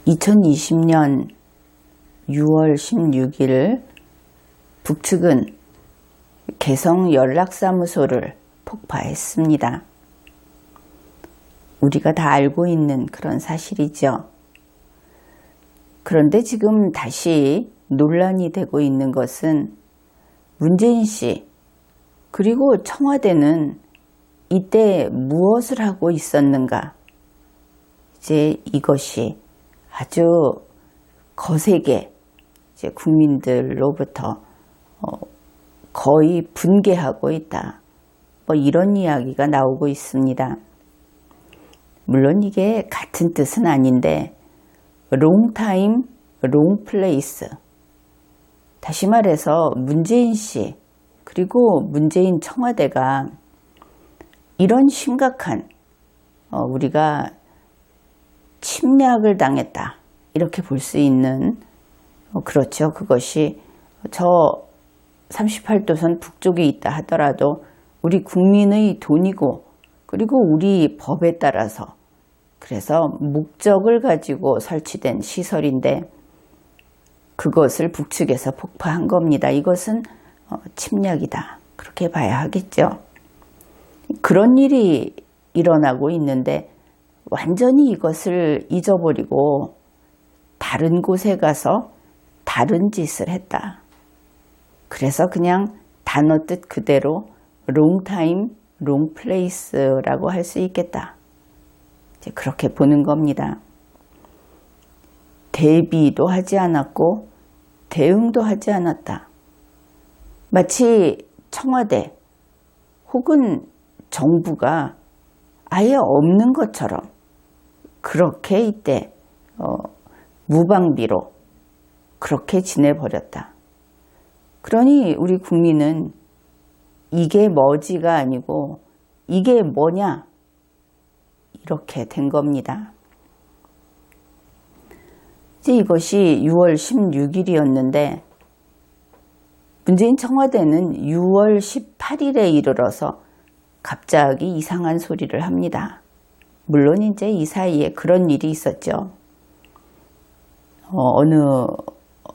2020년 6월 16일 북측은 개성 연락사무소를 폭파했습니다. 우리가 다 알고 있는 그런 사실이죠. 그런데 지금 다시 논란이 되고 있는 것은 문재인 씨 그리고 청와대는 이때 무엇을 하고 있었는가? 이제 이것이 아주 거세게 이제 국민들로부터 거의 분개하고 있다. 뭐 이런 이야기가 나오고 있습니다. 물론 이게 같은 뜻은 아닌데 long time, long place. 다시 말해서 문재인 씨 그리고 문재인 청와대가 이런 심각한 우리가 침략을 당했다 이렇게 볼 수 있는 그렇죠. 그것이 저 38도선 북쪽에 있다 하더라도 우리 국민의 돈이고 그리고 우리 법에 따라서 그래서 목적을 가지고 설치된 시설인데 그것을 북측에서 폭파한 겁니다. 이것은 침략이다. 그렇게 봐야 하겠죠. 그런 일이 일어나고 있는데 완전히 이것을 잊어버리고 다른 곳에 가서 다른 짓을 했다. 그래서 그냥 단어 뜻 그대로 long time, long place라고 할 수 있겠다. 이제 그렇게 보는 겁니다. 대비도 하지 않았고 대응도 하지 않았다. 마치 청와대 혹은 정부가 아예 없는 것처럼 그렇게 이때 무방비로 그렇게 지내버렸다. 그러니 우리 국민은 이게 뭐지가 아니고 이게 뭐냐 이렇게 된 겁니다. 이제 이것이 6월 16일이었는데 문재인 청와대는 6월 18일에 이르러서 갑자기 이상한 소리를 합니다. 물론 이제 이 사이에 그런 일이 있었죠. 어느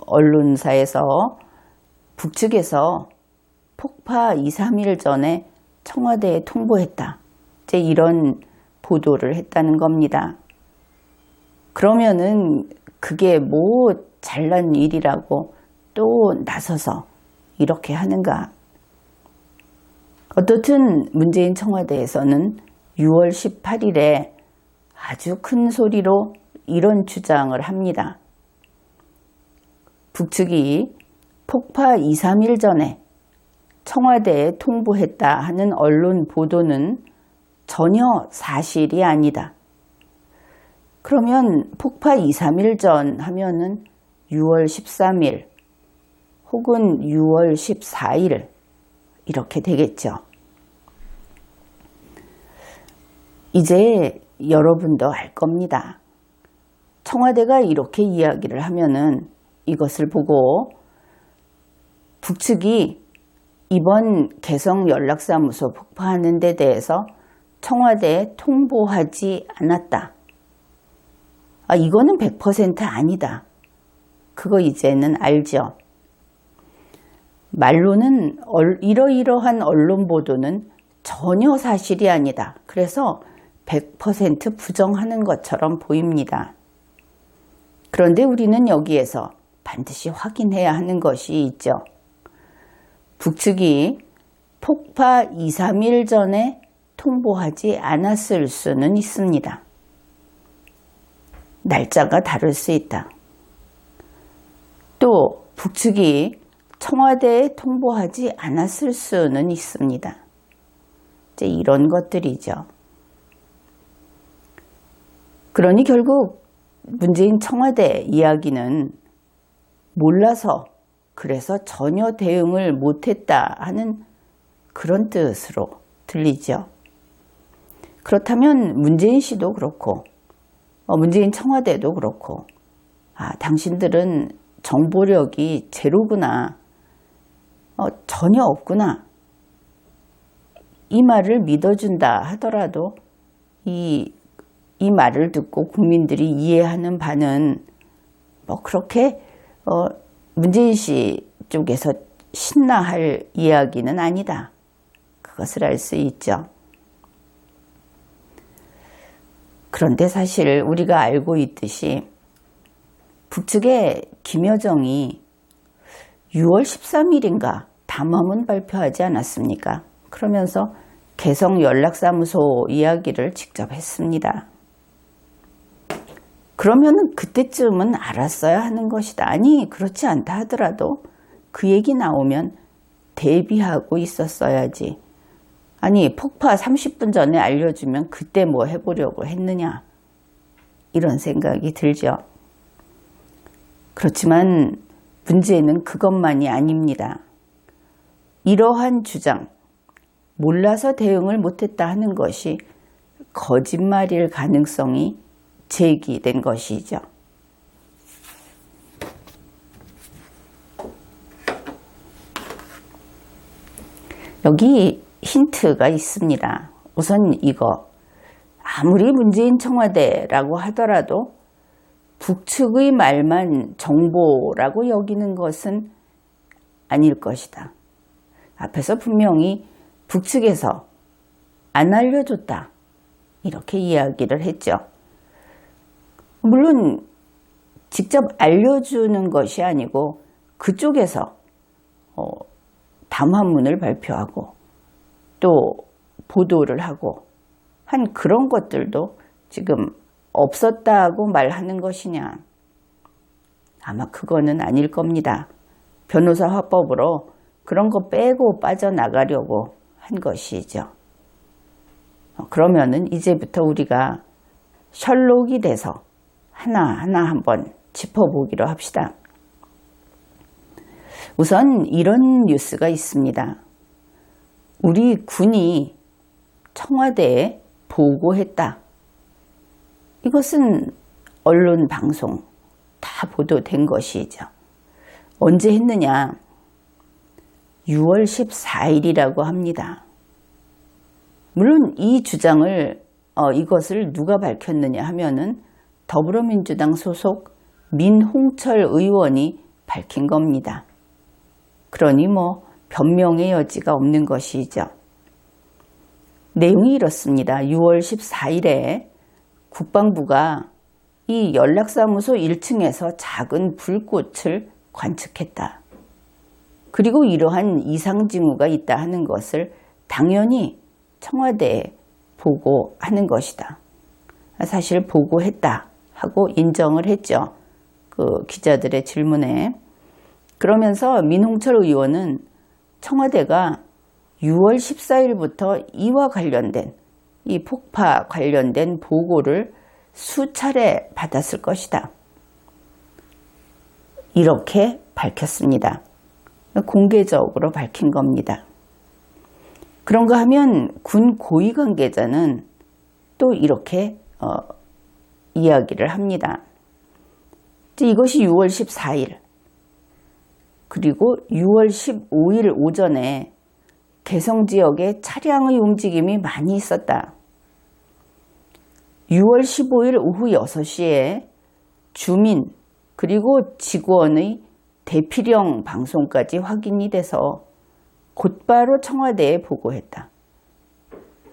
언론사에서 북측에서 폭파 2, 3일 전에 청와대에 통보했다. 이제 이런 보도를 했다는 겁니다. 그러면은 그게 뭐 잘난 일이라고 또 나서서 이렇게 하는가? 어떻든 문재인 청와대에서는 6월 18일에 아주 큰 소리로 이런 주장을 합니다. 북측이 폭파 2, 3일 전에 청와대에 통보했다 하는 언론 보도는 전혀 사실이 아니다. 그러면 폭파 2, 3일 전 하면은 6월 13일 혹은 6월 14일 이렇게 되겠죠. 이제 여러분도 알 겁니다. 청와대가 이렇게 이야기를 하면은 이것을 보고 북측이 이번 개성 연락사무소 폭파하는 데 대해서 청와대에 통보하지 않았다. 이거는 100% 아니다. 그거 이제는 알죠. 말로는 이러이러한 언론 보도는 전혀 사실이 아니다. 그래서 100% 부정하는 것처럼 보입니다. 그런데 우리는 여기에서 반드시 확인해야 하는 것이 있죠. 북측이 폭파 2, 3일 전에 통보하지 않았을 수는 있습니다. 날짜가 다를 수 있다. 또 북측이 청와대에 통보하지 않았을 수는 있습니다. 이제 이런 것들이죠. 그러니 결국 문재인 청와대 이야기는 몰라서 그래서 전혀 대응을 못했다 하는 그런 뜻으로 들리죠. 그렇다면 문재인 씨도 그렇고 문재인 청와대도 그렇고 당신들은 정보력이 제로구나. 전혀 없구나. 이 말을 믿어준다 하더라도 이 이 말을 듣고 국민들이 이해하는 바는 뭐 그렇게 문재인 씨 쪽에서 신나할 이야기는 아니다. 그것을 알 수 있죠. 그런데 사실 우리가 알고 있듯이 북측의 김여정이 6월 13일인가 담화문 발표하지 않았습니까? 그러면서 개성연락사무소 이야기를 직접 했습니다. 그러면은 그때쯤은 알았어야 하는 것이다. 아니, 그렇지 않다 하더라도 그 얘기 나오면 대비하고 있었어야지. 아니, 폭파 30분 전에 알려주면 그때 뭐 해보려고 했느냐. 이런 생각이 들죠. 그렇지만 문제는 그것만이 아닙니다. 이러한 주장, 몰라서 대응을 못했다 하는 것이 거짓말일 가능성이 제기된 것이죠. 여기 힌트가 있습니다. 우선 이거, 아무리 문재인 청와대라고 하더라도 북측의 말만 정보라고 여기는 것은 아닐 것이다. 앞에서 분명히 북측에서 안 알려줬다. 이렇게 이야기를 했죠. 물론 직접 알려주는 것이 아니고 그쪽에서 담화문을 발표하고 또 보도를 하고 한 그런 것들도 지금 없었다고 말하는 것이냐. 아마 그거는 아닐 겁니다. 변호사 화법으로 그런 거 빼고 빠져나가려고 한 것이죠. 그러면은 이제부터 우리가 셜록이 돼서 하나하나 한번 짚어보기로 합시다. 우선 이런 뉴스가 있습니다. 우리 군이 청와대에 보고했다. 이것은 언론 방송 다 보도된 것이죠. 언제 했느냐? 6월 14일이라고 합니다. 물론 이 주장을 이것을 누가 밝혔느냐 하면은 더불어민주당 소속 민홍철 의원이 밝힌 겁니다. 그러니 뭐 변명의 여지가 없는 것이죠. 내용이 이렇습니다. 6월 14일에 국방부가 이 연락사무소 1층에서 작은 불꽃을 관측했다. 그리고 이러한 이상 징후가 있다 하는 것을 당연히 청와대에 보고하는 것이다. 사실 보고했다 하고 인정을 했죠. 그 기자들의 질문에. 그러면서 민홍철 의원은 청와대가 6월 14일부터 이와 관련된 이 폭파 관련된 보고를 수차례 받았을 것이다. 이렇게 밝혔습니다. 공개적으로 밝힌 겁니다. 그런가 하면 군 고위 관계자는 또 이렇게 이야기를 합니다. 이것이 6월 14일 그리고 6월 15일 오전에 개성 지역에 차량의 움직임이 많이 있었다. 6월 15일 오후 6시에 주민 그리고 직원의 대피령 방송까지 확인이 돼서 곧바로 청와대에 보고했다.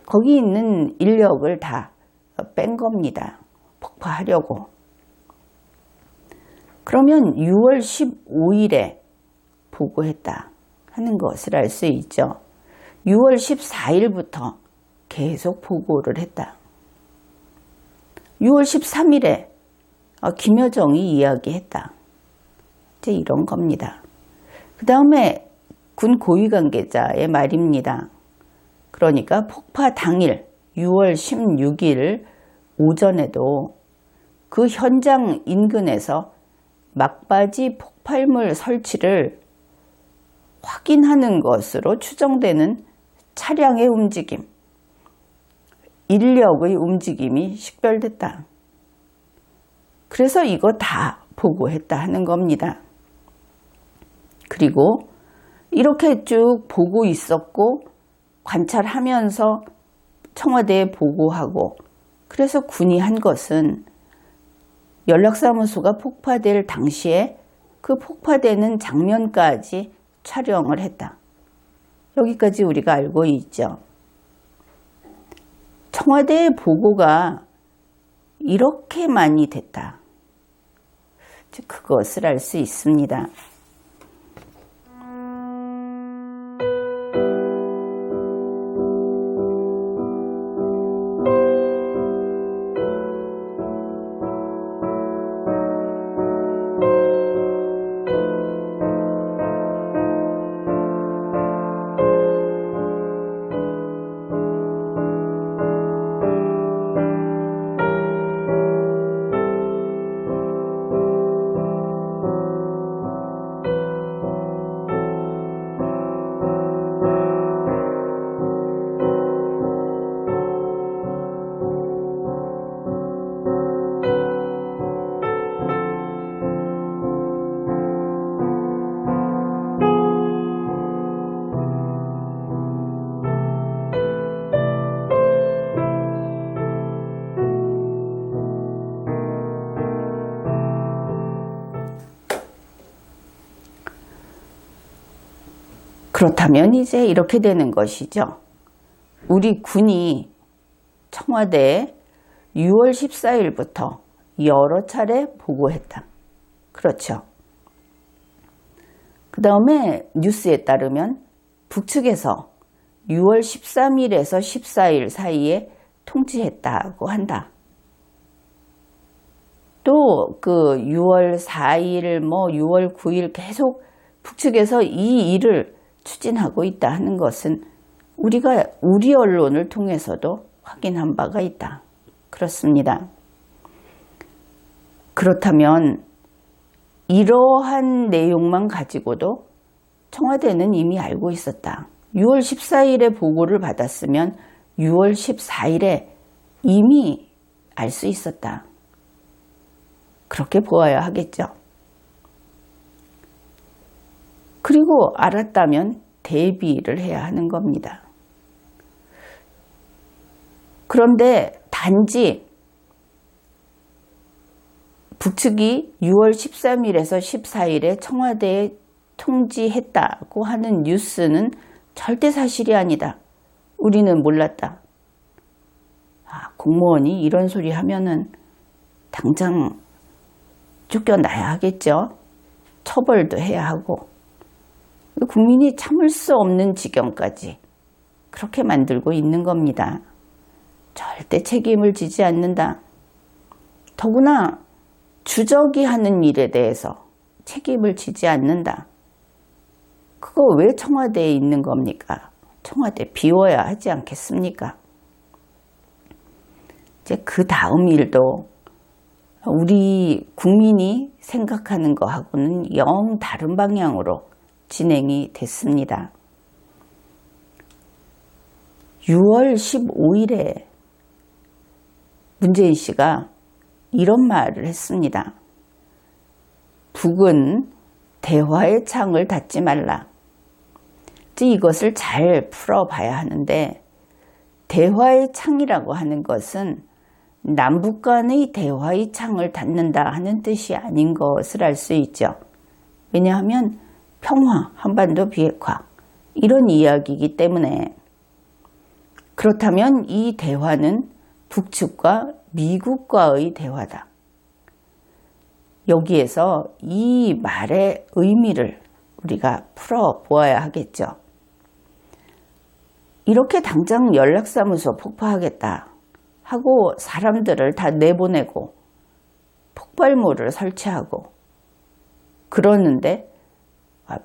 거기 있는 인력을 다 뺀 겁니다. 폭파하려고. 그러면 6월 15일에 보고했다 하는 것을 알 수 있죠. 6월 14일부터 계속 보고를 했다. 6월 13일에 김여정이 이야기했다. 이제 이런 겁니다. 그 다음에 군 고위 관계자의 말입니다. 그러니까 폭파 당일 6월 16일 오전에도 그 현장 인근에서 막바지 폭발물 설치를 확인하는 것으로 추정되는 차량의 움직임, 인력의 움직임이 식별됐다. 그래서 이거 다 보고했다 하는 겁니다. 그리고 이렇게 쭉 보고 있었고 관찰하면서 청와대에 보고하고 그래서 군이 한 것은 연락사무소가 폭파될 당시에 그 폭파되는 장면까지 촬영을 했다. 여기까지 우리가 알고 있죠. 청와대의 보고가 이렇게 많이 됐다. 그것을 알 수 있습니다. 그렇다면 이제 이렇게 되는 것이죠. 우리 군이 청와대에 6월 14일부터 여러 차례 보고했다. 그렇죠. 그 다음에 뉴스에 따르면 북측에서 6월 13일에서 14일 사이에 통지했다고 한다. 또 그 6월 4일, 6월 9일 계속 북측에서 이 일을 추진하고 있다 하는 것은 우리가 우리 언론을 통해서도 확인한 바가 있다. 그렇습니다. 그렇다면 이러한 내용만 가지고도 청와대는 이미 알고 있었다. 6월 14일에 보고를 받았으면 6월 14일에 이미 알 수 있었다. 그렇게 보아야 하겠죠. 그리고 알았다면 대비를 해야 하는 겁니다. 그런데 단지 북측이 6월 13일에서 14일에 청와대에 통지했다고 하는 뉴스는 절대 사실이 아니다. 우리는 몰랐다. 공무원이 이런 소리 하면은 당장 쫓겨나야 하겠죠. 처벌도 해야 하고. 국민이 참을 수 없는 지경까지 그렇게 만들고 있는 겁니다. 절대 책임을 지지 않는다. 더구나 주적이 하는 일에 대해서 책임을 지지 않는다. 그거 왜 청와대에 있는 겁니까? 청와대 비워야 하지 않겠습니까? 이제 그 다음 일도 우리 국민이 생각하는 거하고는 영 다른 방향으로 진행이 됐습니다. 6월 15일에 문재인 씨가 이런 말을 했습니다. 북은 대화의 창을 닫지 말라. 이것을 잘 풀어봐야 하는데, 대화의 창이라고 하는 것은 남북 간의 대화의 창을 닫는다 하는 뜻이 아닌 것을 알 수 있죠. 왜냐하면 평화, 한반도 비핵화 이런 이야기이기 때문에. 그렇다면 이 대화는 북측과 미국과의 대화다. 여기에서 이 말의 의미를 우리가 풀어보아야 하겠죠. 이렇게 당장 연락사무소 폭파하겠다 하고 사람들을 다 내보내고 폭발물을 설치하고 그러는데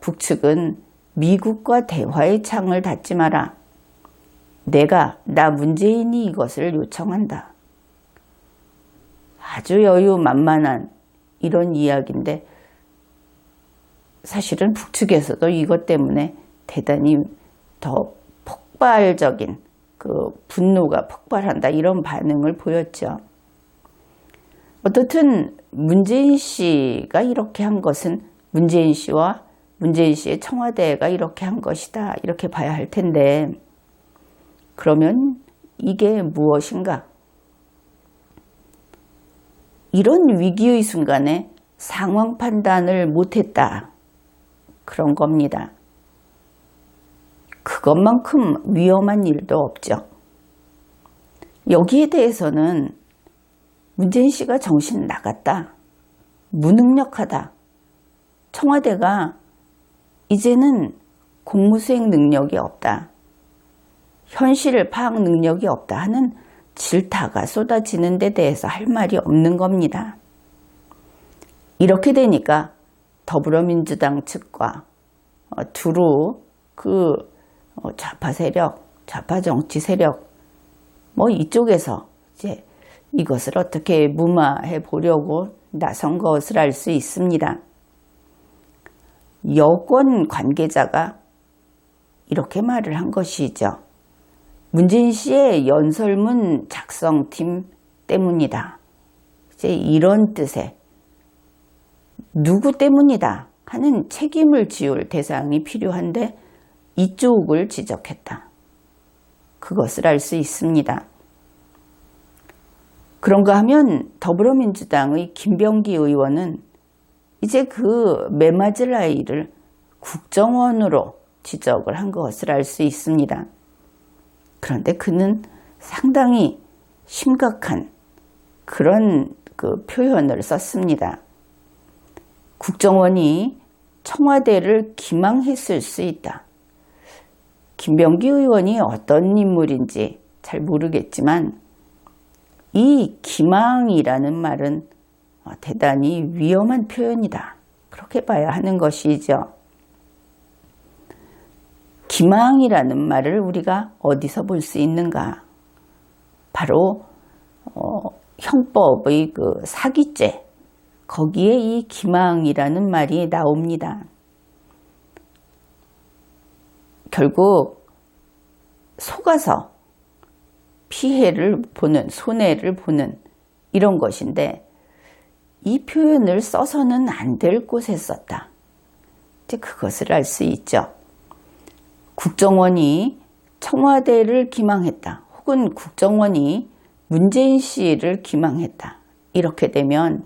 북측은 미국과 대화의 창을 닫지 마라. 나 문재인이 이것을 요청한다. 아주 여유만만한 이런 이야기인데 사실은 북측에서도 이것 때문에 대단히 더 폭발적인 그 분노가 폭발한다 이런 반응을 보였죠. 어떻든 문재인 씨가 이렇게 한 것은 문재인 씨와 문재인 씨의 청와대가 이렇게 한 것이다 이렇게 봐야 할 텐데, 그러면 이게 무엇인가? 이런 위기의 순간에 상황 판단을 못했다. 그런 겁니다. 그것만큼 위험한 일도 없죠. 여기에 대해서는 문재인 씨가 정신 나갔다. 무능력하다. 청와대가 이제는 공무수행 능력이 없다. 현실 파악 능력이 없다 하는 질타가 쏟아지는 데 대해서 할 말이 없는 겁니다. 이렇게 되니까 더불어민주당 측과 두루 그 좌파 세력, 좌파 정치 세력 이쪽에서 이제 이것을 어떻게 무마해 보려고 나선 것을 알 수 있습니다. 여권 관계자가 이렇게 말을 한 것이죠. 문재인 씨의 연설문 작성팀 때문이다. 이제 이런 뜻의 누구 때문이다 하는 책임을 지울 대상이 필요한데 이쪽을 지적했다. 그것을 알 수 있습니다. 그런가 하면 더불어민주당의 김병기 의원은 이제 그 매맞을 아이를 국정원으로 지적을 한 것을 알 수 있습니다. 그런데 그는 상당히 심각한 그런 그 표현을 썼습니다. 국정원이 청와대를 기망했을 수 있다. 김병기 의원이 어떤 인물인지 잘 모르겠지만 이 기망이라는 말은 대단히 위험한 표현이다. 그렇게 봐야 하는 것이죠. 기망이라는 말을 우리가 어디서 볼 수 있는가? 바로 형법의 그 사기죄, 거기에 이 기망이라는 말이 나옵니다. 결국 속아서 피해를 보는, 손해를 보는 이런 것인데 이 표현을 써서는 안 될 곳에 썼다. 이제 그것을 알 수 있죠. 국정원이 청와대를 기망했다. 혹은 국정원이 문재인 씨를 기망했다. 이렇게 되면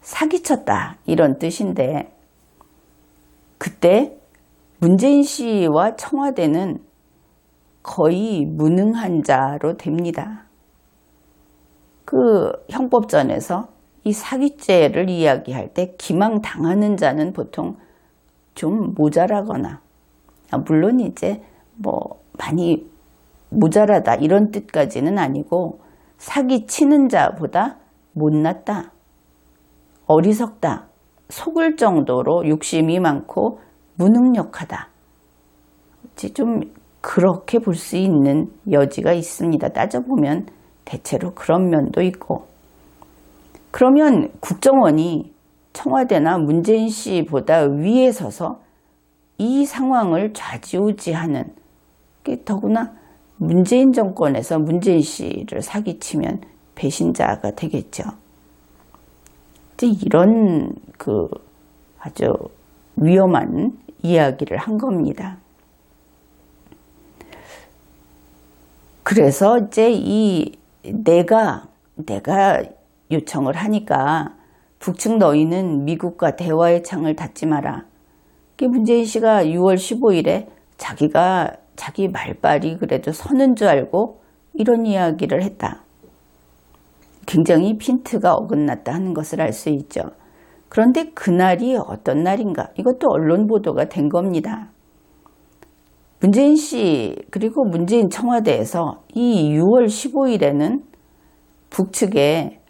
사기쳤다. 이런 뜻인데 그때 문재인 씨와 청와대는 거의 무능한 자로 됩니다. 그 형법전에서 이 사기죄를 이야기할 때 기망당하는 자는 보통 좀 모자라거나 물론 이제 많이 모자라다 이런 뜻까지는 아니고 사기치는 자보다 못났다, 어리석다, 속을 정도로 욕심이 많고 무능력하다. 좀 그렇게 볼 수 있는 여지가 있습니다. 따져보면 대체로 그런 면도 있고. 그러면 국정원이 청와대나 문재인 씨보다 위에 서서 이 상황을 좌지우지하는, 더구나 문재인 정권에서 문재인 씨를 사기치면 배신자가 되겠죠. 이런 아주 위험한 이야기를 한 겁니다. 그래서 이제 내가 요청을 하니까 북측 너희는 미국과 대화의 창을 닫지 마라. 문재인 씨가 6월 15일에 자기 말발이 그래도 서는 줄 알고 이런 이야기를 했다. 굉장히 핀트가 어긋났다 하는 것을 알 수 있죠. 그런데 그날이 어떤 날인가? 이것도 언론 보도가 된 겁니다. 문재인 씨 그리고 문재인 청와대에서 이 6월 15일에는 북측에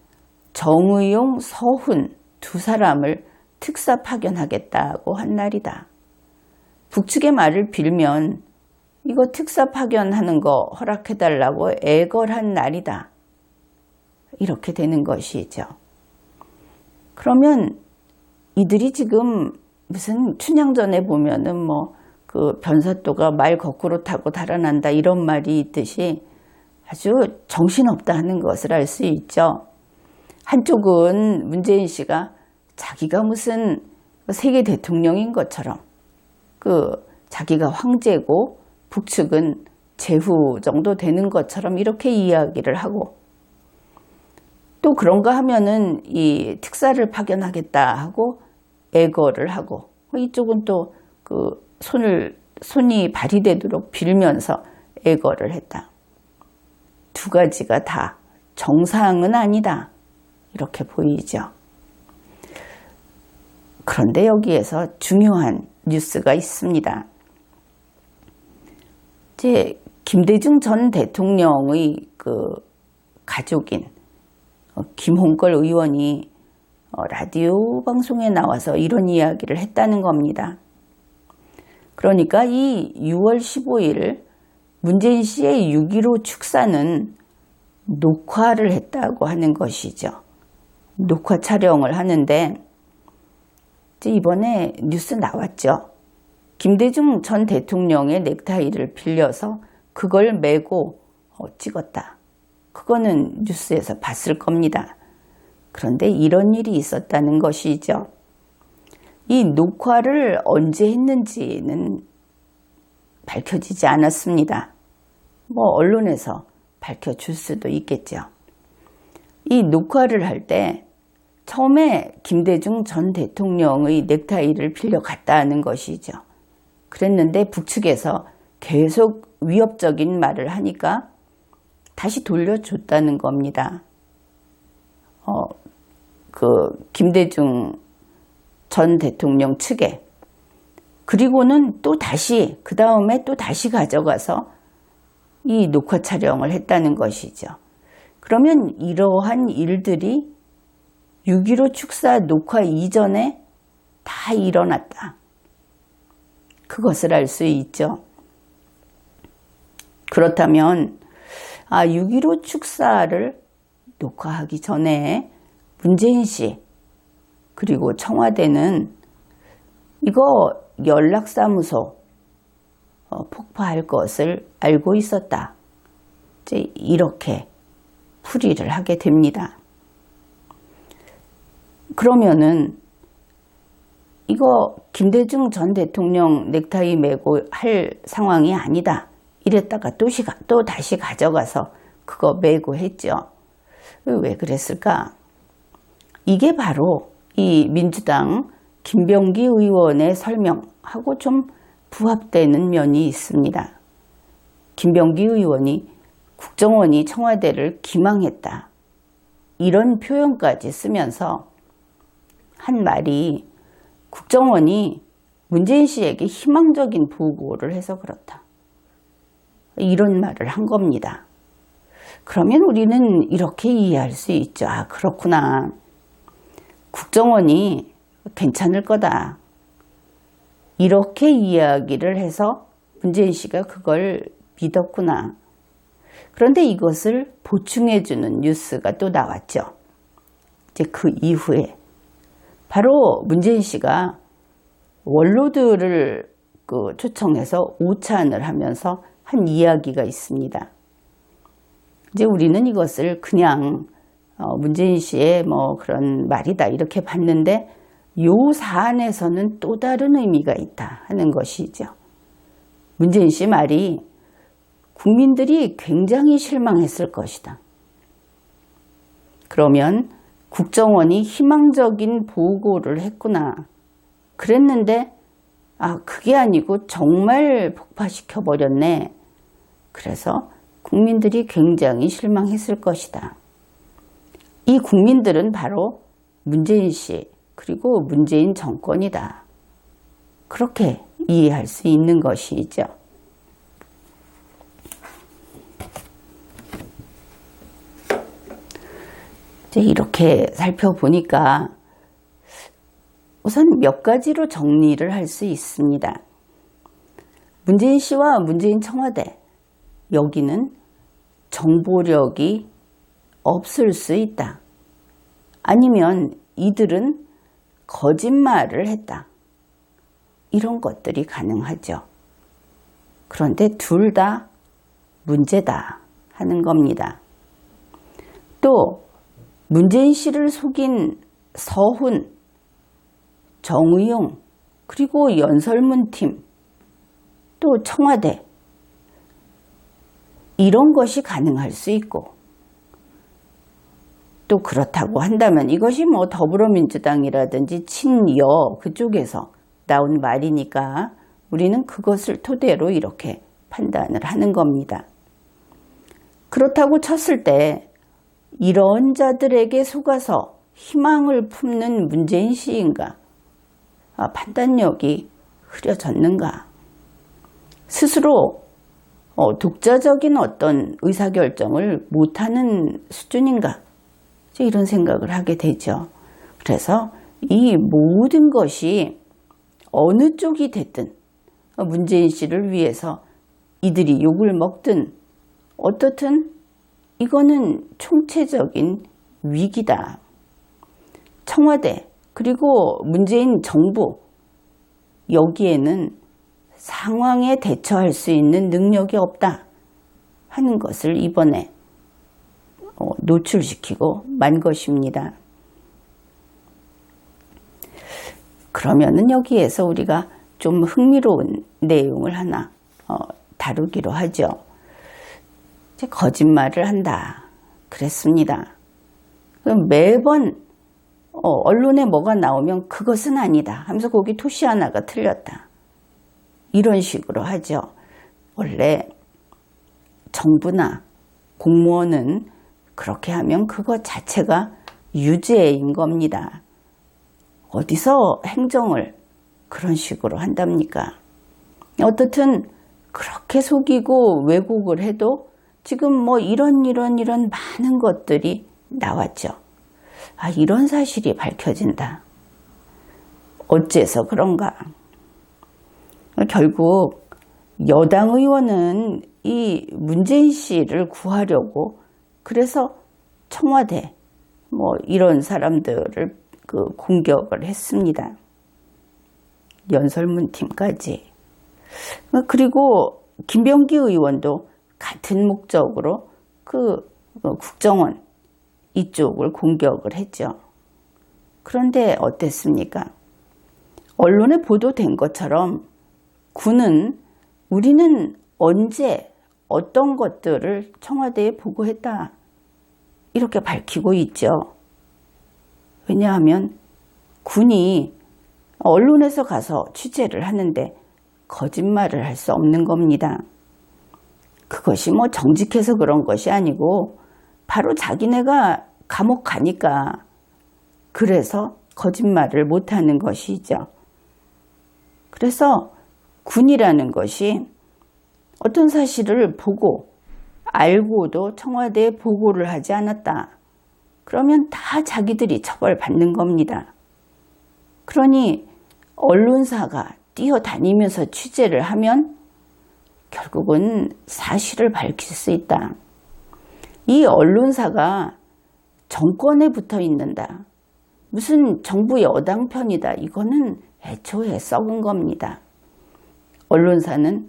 정의용, 서훈 두 사람을 특사 파견하겠다고 한 날이다. 북측의 말을 빌면 이거 특사 파견하는 거 허락해달라고 애걸한 날이다. 이렇게 되는 것이죠. 그러면 이들이 지금 무슨 춘향전에 보면은 그 변사또가 말 거꾸로 타고 달아난다 이런 말이 있듯이 아주 정신없다 하는 것을 알 수 있죠. 한쪽은 문재인 씨가 자기가 무슨 세계 대통령인 것처럼 자기가 황제고 북측은 제후 정도 되는 것처럼 이렇게 이야기를 하고, 또 그런가 하면은 이 특사를 파견하겠다 하고 애거를 하고, 이쪽은 또 그 손이 발휘되도록 빌면서 애거를 했다. 두 가지가 다 정상은 아니다, 이렇게 보이죠. 그런데 여기에서 중요한 뉴스가 있습니다. 이제 김대중 전 대통령의 그 가족인 김홍걸 의원이 라디오 방송에 나와서 이런 이야기를 했다는 겁니다. 그러니까 이 6월 15일 문재인 씨의 6.15 축사는 녹화를 했다고 하는 것이죠. 녹화 촬영을 하는데 이제 이번에 뉴스 나왔죠. 김대중 전 대통령의 넥타이를 빌려서 그걸 메고 찍었다. 그거는 뉴스에서 봤을 겁니다. 그런데 이런 일이 있었다는 것이죠. 이 녹화를 언제 했는지는 밝혀지지 않았습니다. 언론에서 밝혀줄 수도 있겠죠. 이 녹화를 할 때 처음에 김대중 전 대통령의 넥타이를 빌려갔다는 것이죠. 그랬는데 북측에서 계속 위협적인 말을 하니까 다시 돌려줬다는 겁니다. 김대중 전 대통령 측에. 그리고는 또 다시, 그 다음에 또 다시 가져가서 이 녹화 촬영을 했다는 것이죠. 그러면 이러한 일들이 6.15 축사 녹화 이전에 다 일어났다. 그것을 알 수 있죠. 그렇다면 6.15 축사를 녹화하기 전에 문재인 씨 그리고 청와대는 이거 연락사무소 폭파할 것을 알고 있었다. 이제 이렇게 풀이를 하게 됩니다. 그러면은 이거 김대중 전 대통령 넥타이 메고 할 상황이 아니다. 이랬다가 또 다시 가져가서 그거 메고 했죠. 왜 그랬을까? 이게 바로 이 민주당 김병기 의원의 설명하고 좀 부합되는 면이 있습니다. 김병기 의원이 국정원이 청와대를 기망했다. 이런 표현까지 쓰면서 한 말이 국정원이 문재인 씨에게 희망적인 보고를 해서 그렇다. 이런 말을 한 겁니다. 그러면 우리는 이렇게 이해할 수 있죠. 그렇구나. 국정원이 괜찮을 거다. 이렇게 이야기를 해서 문재인 씨가 그걸 믿었구나. 그런데 이것을 보충해주는 뉴스가 또 나왔죠. 이제 그 이후에 바로 문재인 씨가 원로들을 초청해서 오찬을 하면서 한 이야기가 있습니다. 이제 우리는 이것을 그냥 문재인 씨의 그런 말이다 이렇게 봤는데 요 사안에서는 또 다른 의미가 있다 하는 것이죠. 문재인 씨 말이 국민들이 굉장히 실망했을 것이다. 그러면 국정원이 희망적인 보고를 했구나. 그랬는데 그게 아니고 정말 폭파시켜버렸네. 그래서 국민들이 굉장히 실망했을 것이다. 이 국민들은 바로 문재인 씨 그리고 문재인 정권이다. 그렇게 이해할 수 있는 것이죠. 이제 이렇게 살펴보니까 우선 몇 가지로 정리를 할 수 있습니다. 문재인 씨와 문재인 청와대, 여기는 정보력이 없을 수 있다. 아니면 이들은 거짓말을 했다. 이런 것들이 가능하죠. 그런데 둘 다 문제다 하는 겁니다. 또 문재인 씨를 속인 서훈, 정의용, 그리고 연설문 팀, 또 청와대, 이런 것이 가능할 수 있고 또 그렇다고 한다면 이것이 뭐 더불어민주당이라든지 친여 그쪽에서 나온 말이니까 우리는 그것을 토대로 이렇게 판단을 하는 겁니다. 그렇다고 쳤을 때 이런 자들에게 속아서 희망을 품는 문재인 씨인가? 판단력이 흐려졌는가? 스스로 독자적인 어떤 의사결정을 못하는 수준인가? 이런 생각을 하게 되죠. 그래서 이 모든 것이 어느 쪽이 됐든 문재인 씨를 위해서 이들이 욕을 먹든 어떻든 이거는 총체적인 위기다. 청와대 그리고 문재인 정부 여기에는 상황에 대처할 수 있는 능력이 없다 하는 것을 이번에 노출시키고 만 것입니다. 그러면은 여기에서 우리가 좀 흥미로운 내용을 하나 다루기로 하죠. 이제 거짓말을 한다 그랬습니다. 그럼 매번 언론에 뭐가 나오면 그것은 아니다 하면서 거기 토시 하나가 틀렸다 이런 식으로 하죠. 원래 정부나 공무원은 그렇게 하면 그것 자체가 유죄인 겁니다. 어디서 행정을 그런 식으로 한답니까? 어떻든 그렇게 속이고 왜곡을 해도 지금 뭐 이런 많은 것들이 나왔죠. 이런 사실이 밝혀진다. 어째서 그런가? 결국 여당 의원은 이 문재인 씨를 구하려고 그래서 청와대 뭐 이런 사람들을 공격을 했습니다. 연설문팀까지. 그리고 김병기 의원도 같은 목적으로 국정원 이쪽을 공격을 했죠. 그런데 어땠습니까? 언론에 보도된 것처럼 군은 우리는 언제 어떤 것들을 청와대에 보고했다 이렇게 밝히고 있죠. 왜냐하면 군이 언론에서 가서 취재를 하는데 거짓말을 할 수 없는 겁니다. 그것이 뭐 정직해서 그런 것이 아니고 바로 자기네가 감옥 가니까 그래서 거짓말을 못하는 것이죠. 그래서 군이라는 것이 어떤 사실을 보고 알고도 청와대에 보고를 하지 않았다. 그러면 다 자기들이 처벌받는 겁니다. 그러니 언론사가 뛰어다니면서 취재를 하면 결국은 사실을 밝힐 수 있다. 이 언론사가 정권에 붙어 있는다. 무슨 정부 여당 편이다. 이거는 애초에 썩은 겁니다. 언론사는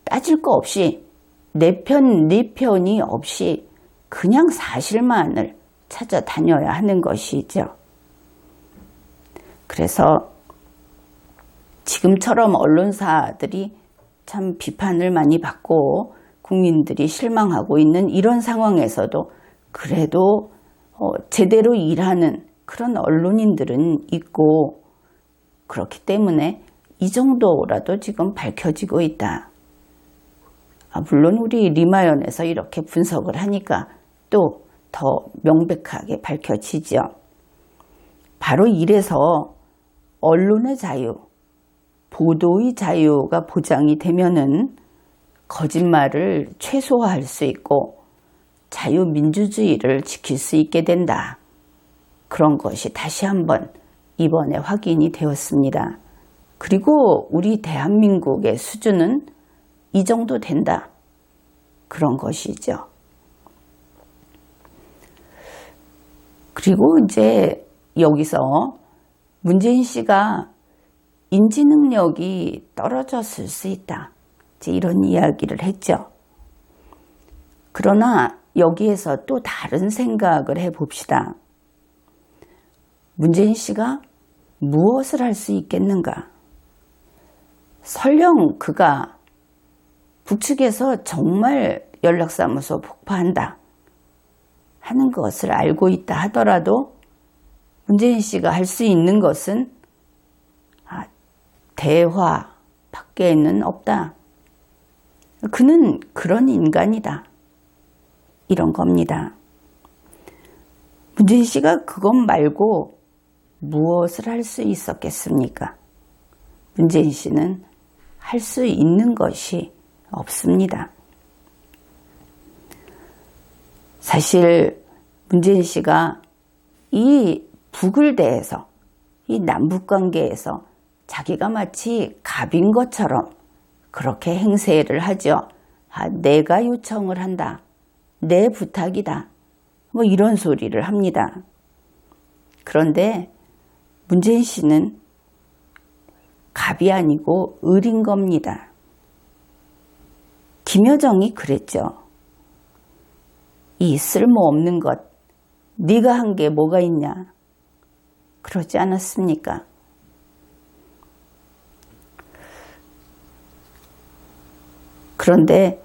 따질 거 없이 내 편, 네 편이 없이 그냥 사실만을 찾아다녀야 하는 것이죠. 그래서 지금처럼 언론사들이 참 비판을 많이 받고 국민들이 실망하고 있는 이런 상황에서도 그래도 제대로 일하는 그런 언론인들은 있고 그렇기 때문에 이 정도라도 지금 밝혀지고 있다. 물론 우리 리마연에서 이렇게 분석을 하니까 또 더 명백하게 밝혀지죠. 바로 이래서 언론의 자유, 보도의 자유가 보장이 되면은 거짓말을 최소화할 수 있고 자유민주주의를 지킬 수 있게 된다. 그런 것이 다시 한번 이번에 확인이 되었습니다. 그리고 우리 대한민국의 수준은 이 정도 된다. 그런 것이죠. 그리고 이제 여기서 문재인 씨가 인지 능력이 떨어졌을 수 있다. 이제 이런 이야기를 했죠. 그러나 여기에서 또 다른 생각을 해봅시다. 문재인 씨가 무엇을 할 수 있겠는가? 설령 그가 북측에서 정말 연락사무소 폭파한다 하는 것을 알고 있다 하더라도 문재인 씨가 할 수 있는 것은 대화 밖에는 없다. 그는 그런 인간이다. 이런 겁니다. 문재인 씨가 그것 말고 무엇을 할 수 있었겠습니까? 문재인 씨는 할 수 있는 것이 없습니다. 사실 문재인 씨가 이 북을 대해서, 이 남북관계에서 자기가 마치 갑인 것처럼 그렇게 행세를 하죠. 내가 요청을 한다. 내 부탁이다. 뭐 이런 소리를 합니다. 그런데 문재인 씨는 갑이 아니고 을인 겁니다. 김여정이 그랬죠. 이 쓸모없는 것, 네가 한 게 뭐가 있냐? 그러지 않았습니까? 그런데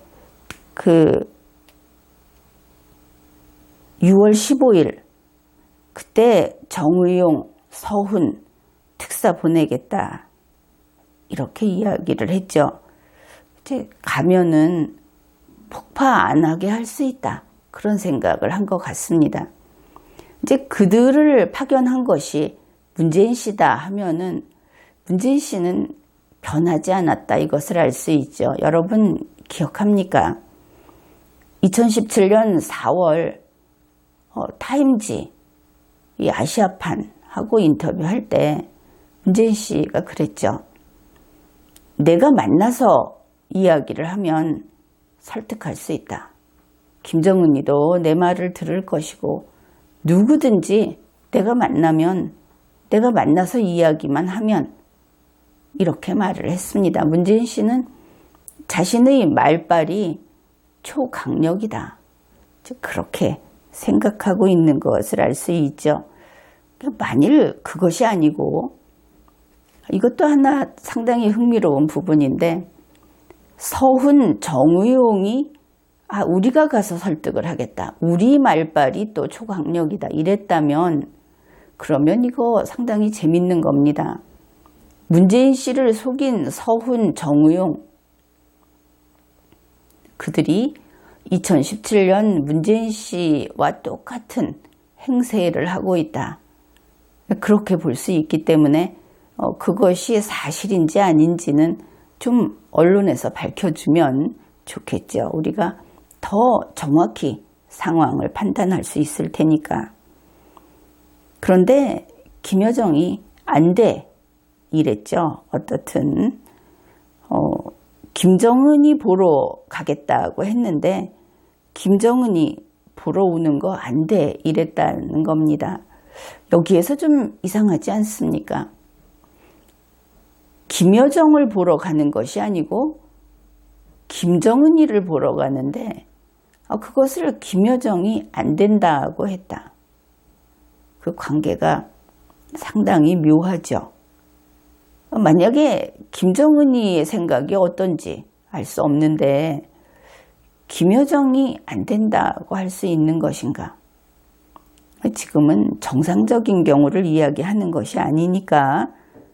6월 15일 그때 정의용, 서훈 특사 보내겠다 이렇게 이야기를 했죠. 이제 가면은 폭파 안 하게 할 수 있다 그런 생각을 한 것 같습니다. 이제 그들을 파견한 것이 문재인 씨다 하면은 문재인 씨는 변하지 않았다 이것을 알 수 있죠. 여러분 기억합니까? 2017년 4월 타임지 이 아시아판하고 인터뷰할 때 문재인 씨가 그랬죠. 내가 만나서 이야기를 하면 설득할 수 있다. 김정은이도 내 말을 들을 것이고 누구든지 내가 만나서 이야기만 하면 이렇게 말을 했습니다. 문재인 씨는 자신의 말발이 초강력이다. 그렇게 생각하고 있는 것을 알 수 있죠. 만일 그것이 아니고 이것도 하나 상당히 흥미로운 부분인데 서훈, 정의용이 우리가 가서 설득을 하겠다. 우리 말발이 또 초강력이다. 이랬다면 그러면 이거 상당히 재밌는 겁니다. 문재인 씨를 속인 서훈, 정의용 그들이 2017년 문재인 씨와 똑같은 행세를 하고 있다. 그렇게 볼 수 있기 때문에 그것이 사실인지 아닌지는 좀 언론에서 밝혀주면 좋겠죠. 우리가 더 정확히 상황을 판단할 수 있을 테니까. 그런데 김여정이 안 돼 이랬죠. 어떻든 김정은이 보러 가겠다고 했는데 김정은이 보러 오는 거 안 돼 이랬다는 겁니다. 여기에서 좀 이상하지 않습니까? 김여정을 보러 가는 것이 아니고 김정은이를 보러 가는데 그것을 김여정이 안 된다고 했다. 그 관계가 상당히 묘하죠. 만약에 김정은이의 생각이 어떤지 알 수 없는데 김여정이 안 된다고 할 수 있는 것인가? 지금은 정상적인 경우를 이야기하는 것이 아니니까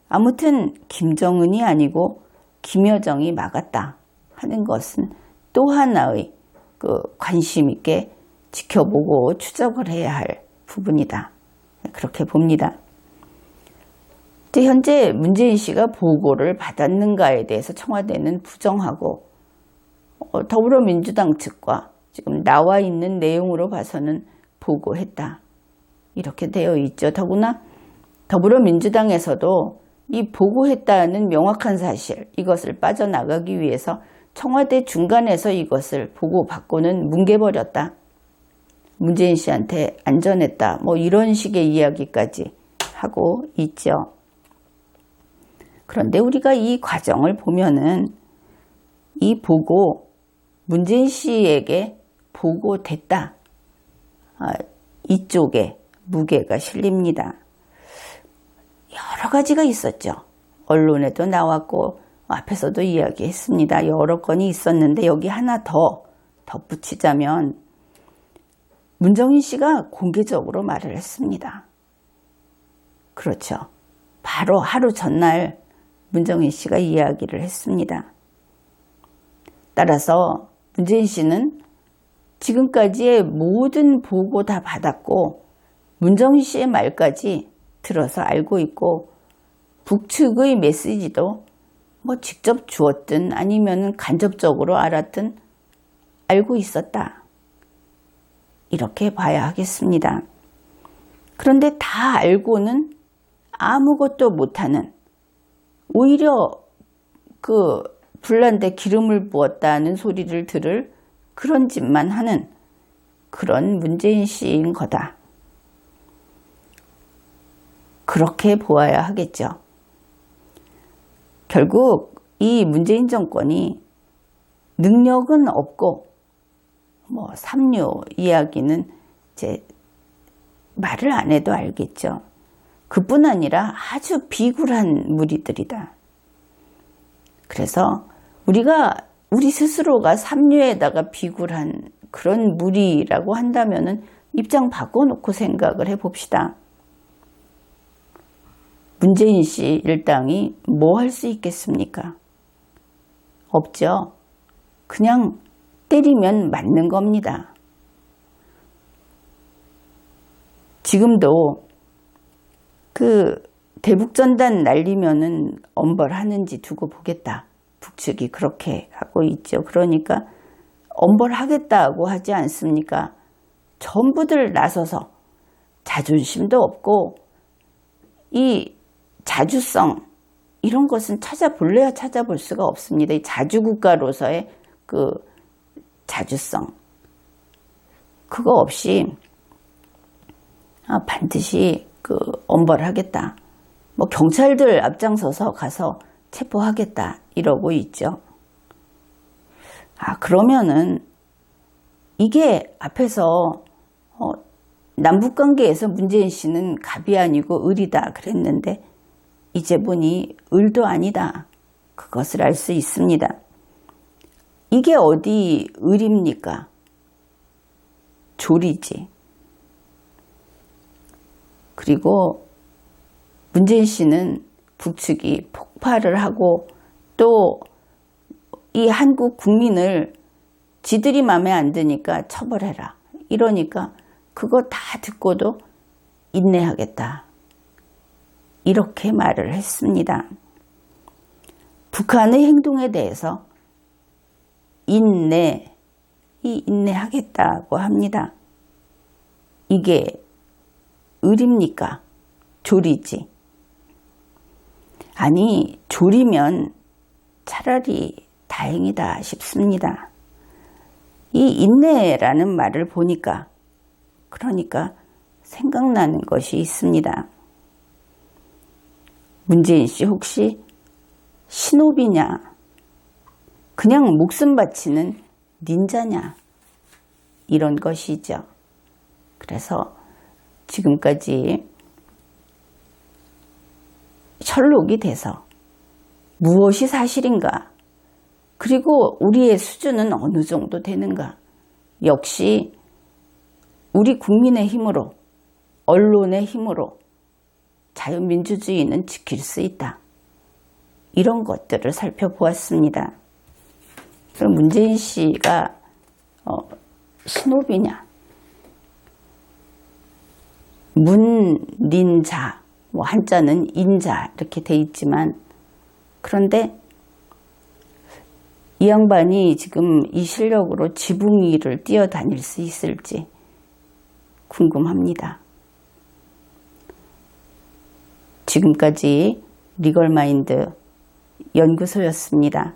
아무튼 김정은이 아니고 김여정이 막았다 하는 것은 또 하나의 관심 있게 지켜보고 추적을 해야 할 부분이다. 그렇게 봅니다. 현재 문재인 씨가 보고를 받았는가에 대해서 청와대는 부정하고 더불어민주당 측과 지금 나와 있는 내용으로 봐서는 보고했다. 이렇게 되어 있죠. 더구나 더불어민주당에서도 이 보고했다는 명확한 사실 이것을 빠져나가기 위해서 청와대 중간에서 이것을 보고받고는 뭉개버렸다. 문재인 씨한테 안전했다. 뭐 이런 식의 이야기까지 하고 있죠. 그런데 우리가 이 과정을 보면은 이 보고 문재인 씨에게 보고됐다. 이쪽에 무게가 실립니다. 여러 가지가 있었죠. 언론에도 나왔고 앞에서도 이야기했습니다. 여러 건이 있었는데 여기 하나 더 덧붙이자면 문정인 씨가 공개적으로 말을 했습니다. 그렇죠. 바로 하루 전날 문정인 씨가 이야기를 했습니다. 따라서 문재인 씨는 지금까지의 모든 보고 다 받았고 문정인 씨의 말까지 들어서 알고 있고 북측의 메시지도 뭐 직접 주었든 아니면 간접적으로 알았든 알고 있었다. 이렇게 봐야 하겠습니다. 그런데 다 알고는 아무것도 못하는, 오히려 그 불난데 기름을 부었다는 소리를 들을 그런 짓만 하는 그런 문재인 씨인 거다. 그렇게 보아야 하겠죠. 결국 이 문재인 정권이 능력은 없고 뭐 삼류 이야기는 이제 말을 안 해도 알겠죠. 그뿐 아니라 아주 비굴한 무리들이다. 그래서 우리 스스로가 삼류에다가 비굴한 그런 무리라고 한다면은 입장 바꿔놓고 생각을 해봅시다. 문재인 씨 일당이 뭐 할 수 있겠습니까? 없죠. 그냥 때리면 맞는 겁니다. 지금도 그 대북전단 날리면은 엄벌하는지 두고 보겠다. 북측이 그렇게 하고 있죠. 그러니까 엄벌하겠다고 하지 않습니까? 전부들 나서서 자존심도 없고 이 자주성 이런 것은 찾아볼래야 찾아볼 수가 없습니다. 이 자주국가로서의 그 자주성 그거 없이 반드시 그 엄벌하겠다. 뭐 경찰들 앞장서서 가서 체포하겠다 이러고 있죠. 그러면은 이게 앞에서 남북관계에서 문재인 씨는 갑이 아니고 을이다 그랬는데 이제 보니 을도 아니다. 그것을 알 수 있습니다. 이게 어디 을입니까? 조리지. 그리고 문재인 씨는 북측이 폭발을 하고 또 이 한국 국민을 지들이 마음에 안 드니까 처벌해라. 이러니까 그거 다 듣고도 인내하겠다. 이렇게 말을 했습니다. 북한의 행동에 대해서 인내하겠다고 합니다. 이게 을입니까? 조리지. 아니, 조리면 차라리 다행이다 싶습니다. 이 인내라는 말을 보니까 그러니까 생각나는 것이 있습니다. 문재인 씨 혹시 신호비냐? 그냥 목숨 바치는 닌자냐? 이런 것이죠. 그래서 지금까지 셜록이 돼서 무엇이 사실인가? 그리고 우리의 수준은 어느 정도 되는가? 역시 우리 국민의 힘으로, 언론의 힘으로 자유민주주의는 지킬 수 있다. 이런 것들을 살펴보았습니다. 그럼 문재인 씨가 신호비냐? 문린자, 뭐 한자는 인자 이렇게 돼 있지만 그런데 이 양반이 지금 이 실력으로 지붕 위를 뛰어다닐 수 있을지 궁금합니다. 지금까지 리걸마인드 연구소였습니다.